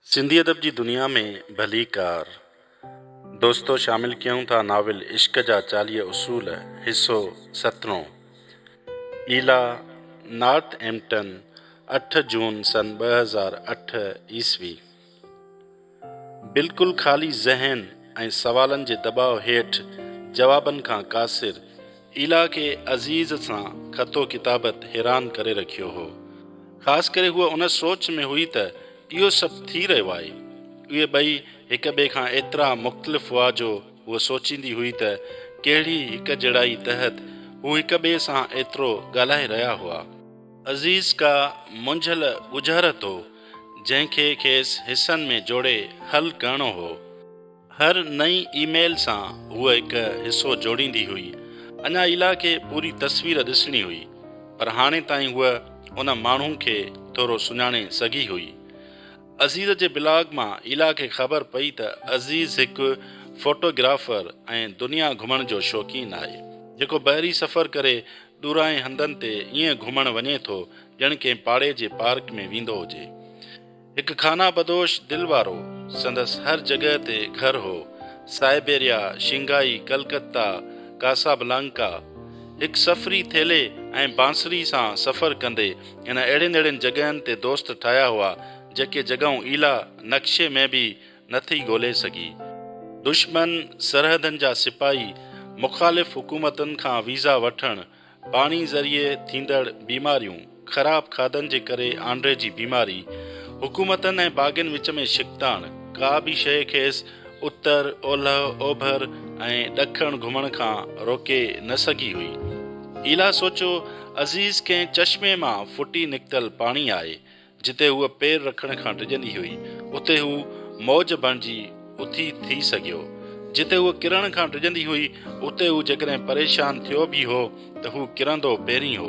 सिंधी अदब जी दुनिया में भली कार दोस्तों शामिल कयूं था नाविल इश्क जा 40 उसूल हिस्सो 17। ईला नॉर्थ एम्पटन 8 जून सन 2008 ईस्वी। बिल्कुलु ख़ाली ज़हन ऐं सवालनि जे दबाव हेठि जवाबनि खां क़ासिर ईला खे अज़ीज़ सां ख़तो किताबत हैरान करे रखियो हो। ख़ासि करे हूअ उन सोच में हुई त इहो सभु थी रहियो आहे। उहे ॿई हिक ॿिए खां एतिरा मुख़्तलिफ़ हुआ जो हूअ सोचींदी हुई त कहिड़ी हिक जड़ाई तहत हू हिक ॿिए सां एतिरो ॻाल्हाए रहिया हुआ। अज़ीज़ का मुंझल गुज़रत हो जंहिंखे खेसि हिसनि में जोड़े हल करणो हो। हर नई ईमेल सां हूअ हिकु हिसो जोड़ींदी हुई। अञा ईला खे पूरी तस्वीर ॾिसणी हुई, पर हाणे ताईं हूअ उन माण्हू खे थोरो सुञाणे सघी हुई। अज़ीज़ जे ब्लॉग मां ईला खे ख़बर पई त अज़ीज़ हिकु फोटोग्राफर ऐं दुनिया घुमण जो शौक़ीन आहे, जेको बहिरी सफ़र करे ॾूरांए हंधनि ते ईअं घुमण वञे थो ॼण कंहिं पाड़े जे पार्क में वेंदो हुजे। हिकु खाना बदोश दिल वारो संदसि हर जॻह ते घर हो। Siberia, Shanghai, Calcutta, Casablanca. हिकु सफ़री थेले ऐं बांसुरी सां सफ़र कंदे हिन अहिड़ियुनि जॻहनि ते दोस्त ठाहिया हुआ जेके जॻहूं ईला नक्शे में बि नथी ॻोल्हे सघी। दुश्मन सरहदनि जा सिपाही, मुख़ालिफ़ हुकूमतुनि खां वीज़ा वठणु, पाणी ज़रिए थींदड़ बीमारियूं, ख़राब खाधनि जे करे आंड्रे जी बीमारी, हुकूमतनि ऐं बाग़नि विच में शिकताण, का बि शइ खेसि उत्तर, ओलह, ओभर ऐं ॾखण घुमण खां रोके न सघी हुई। ईला सोचियो अज़ीज़ कंहिं चश्मे मां फुटी निकितल पाणी आहे। जिते हूअ पेर रखण खां डिॼंदी हुई उते हू मौज बणिजी उथी थी सघियो। जिते हूअ किरण खां डिॼंदी हुई उते हू जेकॾहिं परेशान थियो बि हो त हू किरंदो पहिरीं हो,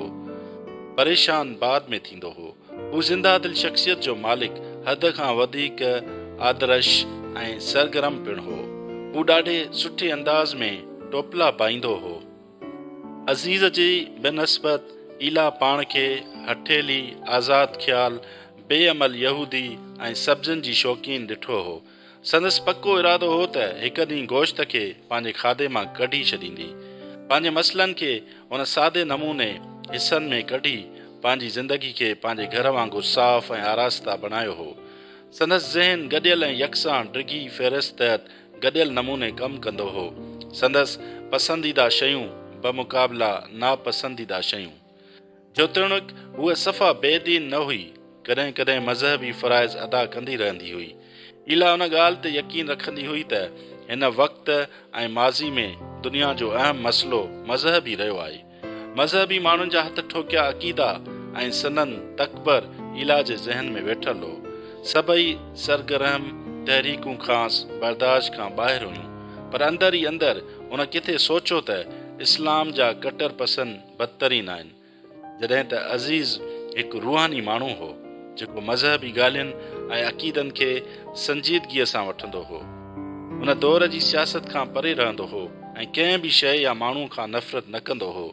परेशान बाद में थींदो हो। हू ज़िंदा दिल शख़्सियत जो मालिक, हद खां वधीक आदर्श ऐं सरगर्म पिणु हो। हू ॾाढे सुठे अंदाज़ में टोपला पाईंदो हो। अज़ीज़ जी बनस्बत ईला पाण खे हठेली, आज़ाद ख़्याल, बेअमल यहूदी ऐं सब्ज़ियुनि जी शौक़ीन ॾिठो हो। संदसि पको इरादो हो त हिकु ॾींहुं गोश्त खे पंहिंजे खाधे मां कढी छॾींदी। पंहिंजे मसइलनि खे उन सादे नमूने हिसनि में कढी पंहिंजी ज़िंदगी खे पंहिंजे घर वांगुरु साफ़ ऐं आरास्ता बणायो हो। संदसि ज़हन गॾियल ऐं यकसां डिघी फ़हिरिस्त तहत गॾियल नमूने कमु कंदो हो। संदसि पसंदीदा शयूं बमुक़ाबिला नापसंदीदा शयूं। जेतोणीकि हूअ सफ़ा बेदीन न हुई, कॾहिं कॾहिं मज़हबी फ़राइज़ अदा कंदी रहंदी हुई। ईला उन ॻाल्हि ते यकीन रखंदी हुई त हिन वक़्त ऐं माज़ी में दुनिया जो अहम मसइलो मज़हब ई रहियो आहे। मज़हबी माण्हुनि जा हथ ठोकिया अक़ीदा ऐं सनन तकबर ईला जे ज़हन में वेठल हो। सभई सरगर्म तहरीकूं ख़ासि बर्दाश्त खां ॿाहिरि हुयूं, पर अंदरि ई अंदरि उन किथे सोचियो त इस्लाम जा कटर पसंद बदतरीन आहिनि, जॾहिं त अज़ीज़ हिकु रूहानी माण्हू हो जेको मज़हबी ॻाल्हियुनि ऐं अक़ीदनि खे संजीदगीअ सां वठंदो हो। उन दौर जी सियासत खां परे रहंदो हो ऐं कंहिं बि शइ या माण्हू खां नफ़रत न कंदो हो।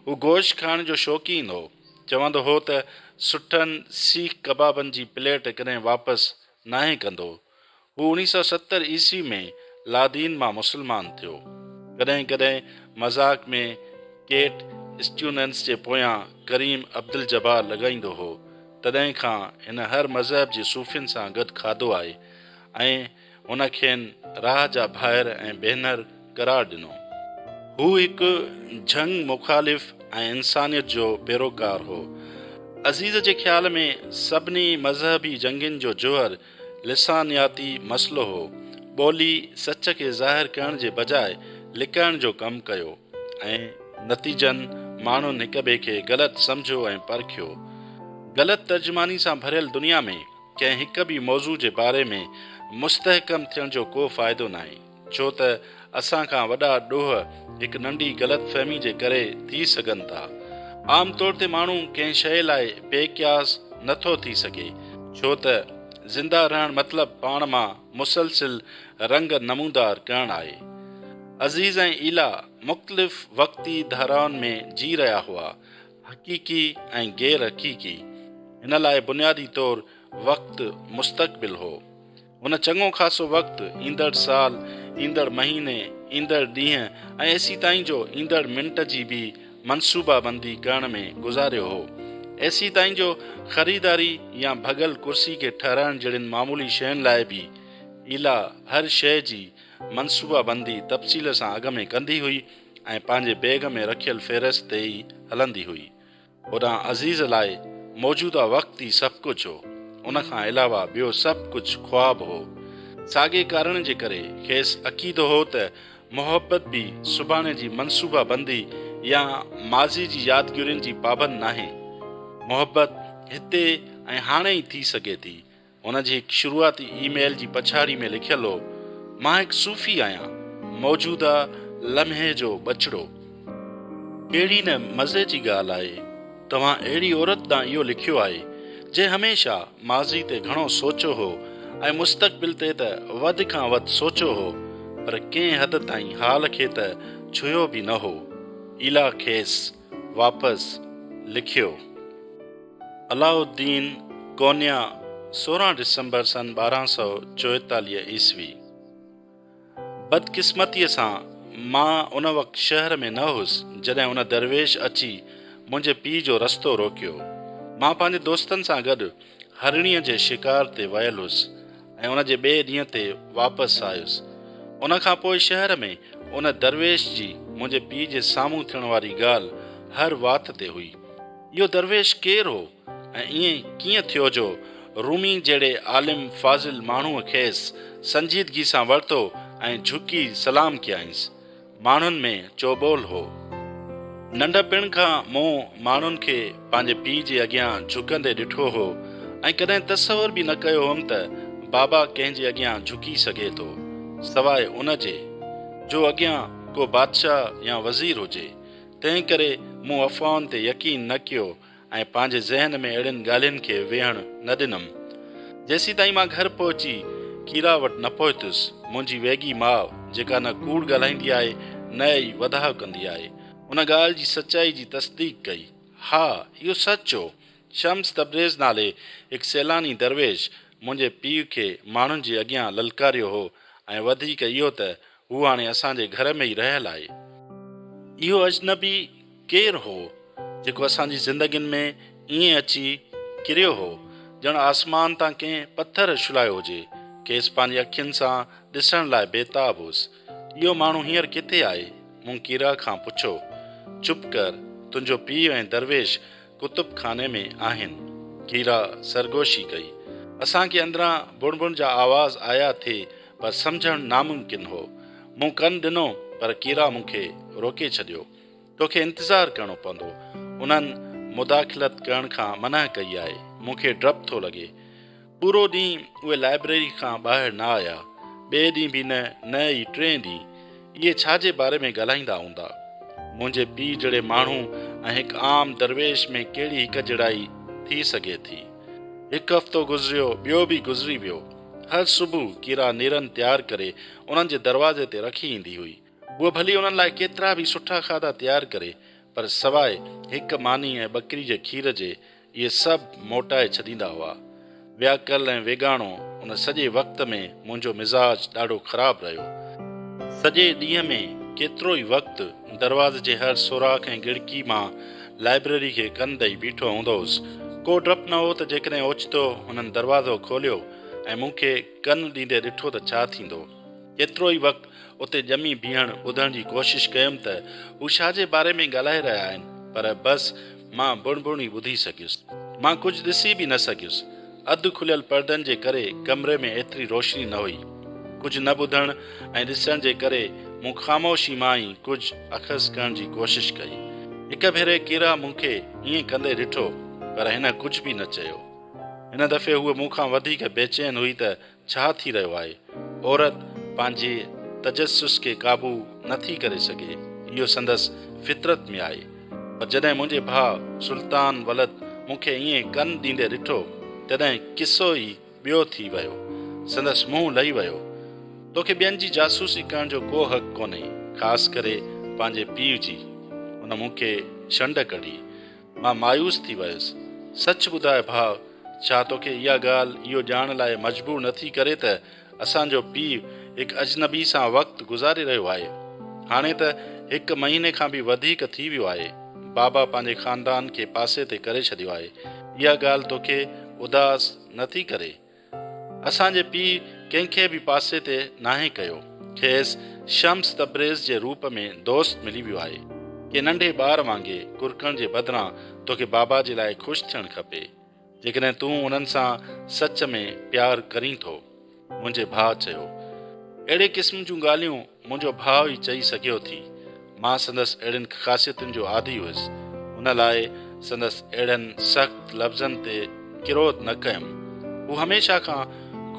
हू गोश्त खाइण जो शौक़ीन हो। चवंदो हो त सुठनि सीख कबाबनि जी प्लेट कॾहिं वापसि नाहे कंदो। हू 1970 ईस्वी में लादीन मां मुस्लमान थियो। कॾहिं कॾहिं मज़ाक में केट स्ट्यूनेंट्स जे पोयां करीम अब्दुल जब्बार लॻाईंदो हो। तॾहिं खां हिन हर मज़हब जे सूफ़ियुनि सां गॾु खाधो आहे ऐं हुन खेनि राह जा भाइर ऐं भेनर करार ॾिनो। हू हिकु झंग मुख़ालिफ़ ऐं इंसानियत जो पैरोकार हो। अज़ीज़ जे ख़्याल में सभिनी मज़हबी जंगुनि जो जोहर लिसानियाती मसइलो हो। ॿोली सच खे ज़ाहिर करण जे बजाए लिकाइण जो कमु कयो ऐं नतीजनि माण्हुनि हिक ॿिए खे ग़लति सम्झो ऐं परखियो। ग़लति तर्जुमानी सां भरियल दुनिया में कंहिं हिक बि मौज़ू जे बारे में मुस्तहकम थियण जो को फ़ाइदो नाहे, छो त असां खां वॾा ॾोह हिकु नंढी ग़लतफ़हमी जे करे थी सघनि था। आम तौर ते माण्हू कंहिं शइ लाइ बेक़ियास नथो थी सघे, छो त ज़िंदा रहणु मतिलबु पाण मां मुसलसिल रंग नमूदार करणु आहे। अज़ीज़ ऐं ईला मुख़्तलिफ़ वक़्ती धाराउनि में जी रहिया हुआ, हक़ीक़ी ऐं गैर हक़ीक़ी। हिन लाइ बुनियादी तौरु वक़्तु मुस्तक़बिल हो। हुन चङो ख़ासो वक़्तु ईंदड़ साल, ईंदड़ महीने, ईंदड़ ॾींहं ऐं एसी ताईं जो ईंदड़ मिंट जी बि मनसूबाबंदी करण में गुज़ारियो हो। एसी ताईं जो ख़रीदारी या भॻल कुर्सी खे ठहिराइण जहिड़ियुनि मामूली शयुनि लाइ बि ईला हर शइ जी मनसूबाबंदी तफ़सील सां अॻ में कंदी हुई ऐं पंहिंजे बैग में रखियल फ़हिरिस्त ते ई हलंदी हुई। होॾां अज़ीज़ लाइ मौजूदा वक़्तु ई सभु कुझु हो, उनखां अलावा ॿियो सभु कुझु ख्वाबु हो। साॻे कारण जे करे खेसि अक़ीदो हो त मोहबत बि सुभाणे जी मनसूबाबंदी या माज़ी जी यादगिरियुनि जी पाबंद नाहे। मोहबत हिते ऐं हाणे ई थी सघे थी। हुन जी हिकु शुरूआती ईमेल जी पछाड़ी में लिखियलु हो, मां हिकु सूफ़ी आहियां, मौजूदा लम्हे जो बछड़ो। कहिड़ी न मज़े जी ॻाल्हि आहे, तव्हां अहिड़ी औरत ॾांहुं इहो लिखियो आहे जे हमेशा माज़ी ते घणो सोचियो हो ऐं मुस्तक़बिल ते त वधि खां वधि सोचियो हो, पर कंहिं हद ताईं हाल खे त छुयो बि न हो। ईला खेसि वापसि लिखियो। अलाउद्दीन कोन्या 16 दिसंबर सन 1244 ईस्वी। बदकिस्मतीअ सां मां उन वक़्तु शहर में न हुउसि जॾहिं उन दरवेश अची मुंहिंजे पीउ जो रस्तो रोकियो। मां पंहिंजे दोस्तनि सां गॾु हरणीअ जे शिकार ते वियल हुउसि ऐं उन जे ॿिए ॾींहं ते वापसि आयुसि। उन खां पोइ शहर में उन दरवेश जी मुंहिंजे पीउ जे साम्हूं थियण वारी ॻाल्हि हर वात ते हुई। इहो दरवेश केरु हो ऐं ईअं कीअं थियो जो रूमी जहिड़े आलिम फाज़िल माण्हूअ खेसि संजीदगी सां वरितो ऐं झुकी सलाम कयाईंसि। माण्हुनि में चोॿोल हो। नंढपिण खां मूं माण्हुनि खे पंहिंजे पीउ जे अॻियां झुकंदे ॾिठो हो ऐं कॾहिं तसवुर बि न कयो हुअमि त बाबा कंहिंजे अॻियां झुकी सघे थो, सवाइ उन जे जो अॻियां को बादशाह या वज़ीर हुजे। तंहिं करे मूं अफ़वाहुनि ते यकीन न कयो ऐं पंहिंजे ज़हन में अहिड़ियुनि ॻाल्हियुनि खे वेहण न ॾिनमि। जेसीं ताईं मां घर पहुची कीरा वटि न पहुतुसि, मुंहिंजी वेगी माउ, जेका न कूड़ ॻाल्हाईंदी आहे न ई वधाउ कंदी आहे, उन ॻाल्हि जी सचाई जी तस्दीक कई। हा, इहो सच हो। शम्स तब्रेज़ नाले हिकु सैलानी दरवेश मुंहिंजे पीउ खे माण्हुनि जे अॻियां ललकारियो हो ऐं वधीक इहो त हू हाणे असांजे घर में ई रहियल आहे। इहो अजनबी केरु हो जेको असांजी ज़िंदगियुनि में ईअं अची किरियो हो ॼण आसमान तां कंहिं पथर छुलायो हुजे। खेसि पंहिंजी अखियुनि सां ॾिसण लाइ बेताब हुउसि। इहो माण्हू हींअर किथे आहे? मूं कीरा खां पुछो। चुप कर, तुंहिंजो पीउ ऐं दरवेश कुतुब खाने में आहिनि। कीरा सरगोशी कई। असांखे अंदरां बुणबुण जा आवाज़ आया थे, पर सम्झणु नामुमकिन हो। मूं कन ॾिनो, पर कीरा मूंखे रोके छॾियो। तोखे इंतज़ारु करिणो पवंदो। उन्हनि मुदाख़िलत करण खां मना कई आहे। मूंखे डपु थो लॻे। पूरो ॾींहुं उहे लाइब्रेरी खां ॿाहिरि न आया। ॿिए ॾींहुं बि न ई टे ॾींहुं। इहे छाजे बारे में ॻाल्हाईंदा हूंदा? मुंहिंजे पीउ जहिड़े माण्हू ऐं हिकु आम दरवेश में कहिड़ी हिकु जड़ाई थी सघे थी? हिकु हफ़्तो गुज़रियो, ॿियो बि गुज़री वियो। हर सुबुह कीरा नेरनि तयारु करे उन्हनि जे दरवाज़े ते रखी ईंदी हुई। उहा भली उन्हनि लाइ केतिरा बि सुठा खाधा तयारु करे, पर सवाइ हिकु मानी ऐं ॿकरी जे खीर जे इहे सभु मोटाए छॾींदा हुआ। व्याकल ऐं वेगाणो उन सॼे वक़्त में मुंहिंजो मिज़ाज ॾाढो ख़राबु रहियो। सॼे ॾींहं में केतिरो ई वक़्तु दरवाज़े जे हर सोराख़ ऐं गिड़की मां लाइब्रेरी खे कन ॾेई बीठो हूंदो हुउसि। को डपु न हो त जेकॾहिं ओचितो हुननि दरवाज़ो खोलियो ऐं मूंखे कन ॾींदे ॾिठो त छा थींदो। केतिरो ई वक़्तु उते ॼमी बीहण ॿुधण जी कोशिशि कयमि त हू छाजे बारे में ॻाल्हाए रहिया आहिनि, पर बसि मां बुणबुण ई ॿुधी सघियुसि। मां कुझु ॾिसी बि न सघियुसि। अधु खुलियल परदनि जे करे कमरे में एतिरी रोशनी न हुई। कुझु न ॿुधण ऐं ॾिसण जे करे मूं ख़ामोशी मां ई कुझु अख़ज़ करण जी कोशिशि कई। हिक भेरे कीरा मूंखे ईअं कंदे ॾिठो, पर हिन कुझु बि न चयो। हिन दफ़े हूअ मूंखां वधीक बेचैन हुई त छा थी रहियो आहे। औरत पंहिंजे तजस्सुस खे क़ाबू नथी करे सघे, इहो संदसि फितरत में आहे। पर जॾहिं मुंहिंजे भाउ सुल्तान वलद मूंखे ईअं कन ॾींदे ॾिठो, तॾहिं किसो ई ॿियो थी वियो। संदसि मुंहुं लही वियो। तोखे ॿियनि जी जासूसी करण जो को हक़ कोन्हे, ख़ासि करे पंहिंजे पीउ जी। हुन मूंखे छंड कढी। मां मायूस थी वियुसि। सच ॿुधाए भाउ, छा तोखे इहा ॻाल्हि इहो ॼाणण लाइ मजबूर नथी करे त असांजो पीउ हिकु अजनबी सां वक़्तु गुज़ारे रहियो आहे? हाणे त 1 महीने खां बि वधीक थी वियो आहे। बाबा पंहिंजे ख़ानदान खे पासे ते करे छॾियो आहे। इहा ॻाल्हि तोखे उदास नथी करे? असांजे पीउ कंहिंखे बि पासे ते नाहे कयो। खेसि शम्स तब्रेज़ जे रूप में दोस्त मिली वियो आहे। के नंढे ॿार वांगुरु कुरकण जे बदिरां तोखे बाबा जे लाइ ख़ुशि थियणु खपे। जेकॾहिं तूं उन्हनि सां सच में प्यारु करीं थो, मुंहिंजे भाउ चयो। अहिड़े क़िस्म जूं ॻाल्हियूं मुंहिंजो भाउ ई चई सघियो थी। मां संदसि अहिड़ियुनि ख़ासियतुनि जो आदी हुयुसि। हुन लाइ संदसि अहिड़नि सख़्तु लफ़्ज़नि ते किरोध न कयुमि। हू हमेशह खां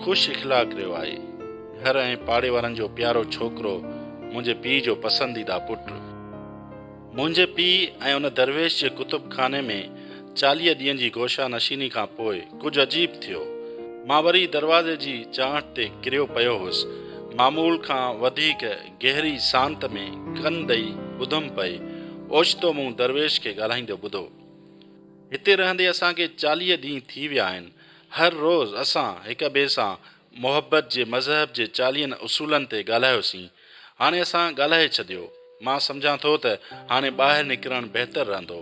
ख़ुशि इख़लाक़ रहियो आहे। घर ऐं पाड़े वारनि जो प्यारो छोकिरो, मुंहिंजे पीउ जो पसंदीदा पुटु। मुंहिंजे पीउ ऐं उन दरवेश जे कुतुब खाने में 40 ॾींहंनि जी गोशा नशीनी खां पोइ कुझु अजीब थियो। मां वरी दरवाज़े जी चांट ते किरियो पियो हुउसि। मामूल खां वधीक गहरी सांत में कन ॾेई ॿुधुमि पई। ओचितो मूं दरवेश खे ॻाल्हाईंदो ॿुधो। हिते रहंदे असांखे 40 ॾींहं थी विया आहिनि। हर रोज़ असां हिक ॿिए सां मोहबत जे मज़हब जे 40 उसूलनि ते ॻाल्हायोसीं। हाणे असां ॻाल्हाए छॾियो। मां सम्झां थो त हाणे ॿाहिरि निकिरणु बहितर रहंदो।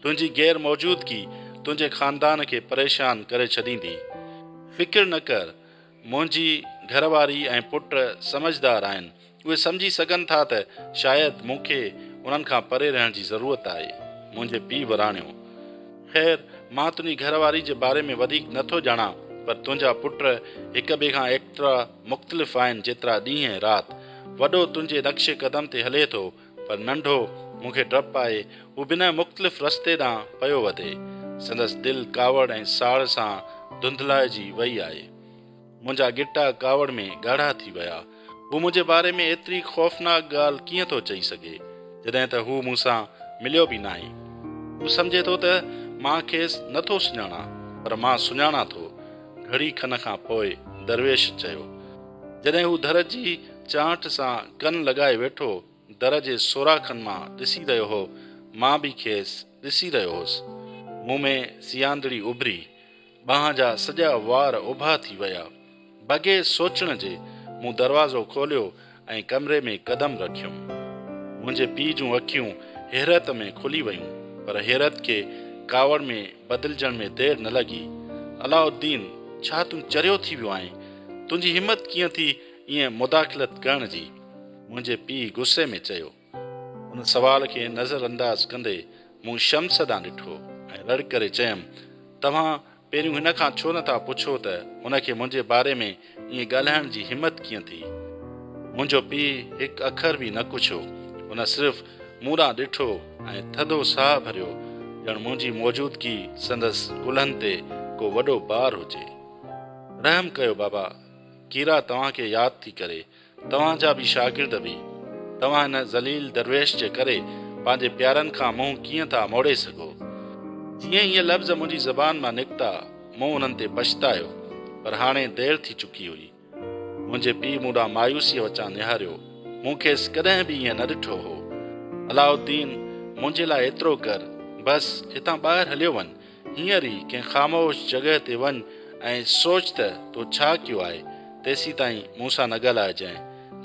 तुंहिंजी गैर मौजूदगी तुंहिंजे ख़ानदान खे परेशान करे छॾींदी। फ़िक्र न कर, मुंहिंजी घरवारी ऐं पुट समझदार आहिनि। उहे सम्झी सघनि था त शायदि मूंखे उन्हनि खां परे रहण जी ज़रूरत आहे। मुंहिंजे पीउ वराणियो। ख़ैर, मां तुंहिंजी घरवारी जे बारे में वधीक नथो ॼाणा, पर तुंहिंजा पुट हिक ॿिए खां एतिरा मुख़्तलिफ़ आहिनि जेतिरा ॾींहं ऐं राति। वॾो तुंहिंजे नक्शे क़दम ते हले थो, पर नंढो मूंखे डपु आहे हू बिना मुख़्तलिफ़ रस्ते ॾांहुं पियो वधे। संदसि दिलि कावड़ ऐं साड़ सां धुंधलाइजी वई आहे। मुंहिंजा गिटा कावड़ में ॻाढ़ा थी विया। हू मुंहिंजे बारे में एतिरी ख़ौफ़नाक ॻाल्हि कीअं थो चई सघे, जॾहिं त हू मूंसां मिलियो बि नाहे। हू सम्झे थो त मां खेसि नथो सुञाणा, पर मां सुञाणा थो। घड़ी खन खां पोइ दरवेश चयो। जॾहिं हू दर जी चांट सां कन लॻाए वेठो, दर जे सोराखनि मां ॾिसी रहियो हो। मां बि खेसि ॾिसी रहियो हुउसि। मुंहुं में सियादड़ी उभरी, बांह जा सॼा वार उभा थी विया। बग़ैर सोचण जे मूं दरवाज़ो खोलियो ऐं कमरे में क़दम रखियुमि। मुंहिंजे पीउ जूं अखियूं हैरत में खुली वयूं, पर हैरत खे कावड़ में बदिलजण में देरि न लॻी। अलाउद्दीन, छा तूं चरियो थी वियो आहीं? तुंहिंजी हिमत कीअं थी ईअं मुदाख़लत करण जी? मुंहिंजे पीउ गुस्से में चयो। उन सवाल खे नज़र अंदाज़ कंदे मूं शम्स ॾांहुं ॾिठो ऐं रड़ करे चयुमि, तव्हां पहिरियों हिन खां छो नथा पुछो त हुनखे मुंहिंजे बारे में ईअं ॻाल्हाइण जी हिमत कीअं थी? मुंहिंजो पीउ हिकु अखर बि न कुछो। हुन सिर्फ़ु मूं ॾांहुं ॾिठो ऐं थधो साह भरियो, ॼण मुंहिंजी मौजूदगी संदसि कुल्हनि ते को वॾो बार हुजे। रहम कयो बाबा, कीरा तव्हांखे यादि थी करे। तव्हांजा बि शागिर्द बि। तव्हां हिन ज़लील दरवेश जे करे पंहिंजे प्यारनि खां मुंहुं कीअं था मोड़े सघो? जीअं इहे लफ़्ज़ मुंहिंजी ज़बान मां निकिता, मूं उन्हनि ते पछतायो, पर हाणे देरि थी चुकी हुई। मुंहिंजे पीउ मूं ॾांहुं मायूसीअ वचां निहारियो। मूं खेसि कॾहिं बि ईअं न ॾिठो हो। अलाउद्दीन, मुंहिंजे लाइ एतिरो कर, बसि हितां ॿाहिरि हलियो वञ। हींअर ई कंहिं ख़ामोश जॻह ते वञ ऐं सोच त तो छा कयो आहे। तेसीं ताईं मूंसां न ॻाल्हाइजांइ,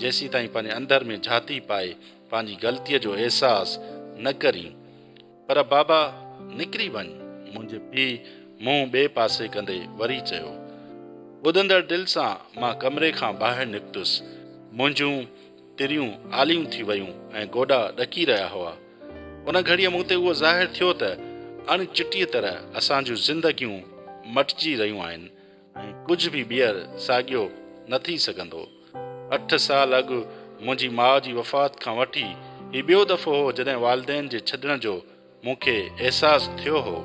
जेसीं ताईं पंहिंजे अंदर में झाती पाए पंहिंजी ग़लतीअ जो अहसासु न करीं। पर बाबा, निकिरी वञ, मुंहिंजे पीउ मुंहुं ॿिए पासे कंदे वरी चयो। ॿुधंदड़ दिलि सां मां कमरे खां ॿाहिरि निकितुसि। मुंहिंजूं तिरियूं आलियूं थी वयूं ऐं गोॾा ॾकी रहिया हुआ। उन घड़ीअ मूं ते उहो ज़ाहिर थियो त अणचिटीअ तरह असांजूं ज़िंदगियूं मटिजी रहियूं आहिनि ऐं कुझु बि ॿीहर साॻियो न थी सघंदो। 8 साल अॻु मुंहिंजी माउ जी वफ़ात खां वठी ही ॿियो दफ़ो हो जॾहिं वालिदैन जे छॾण जो मूंखे अहसासु थियो हो।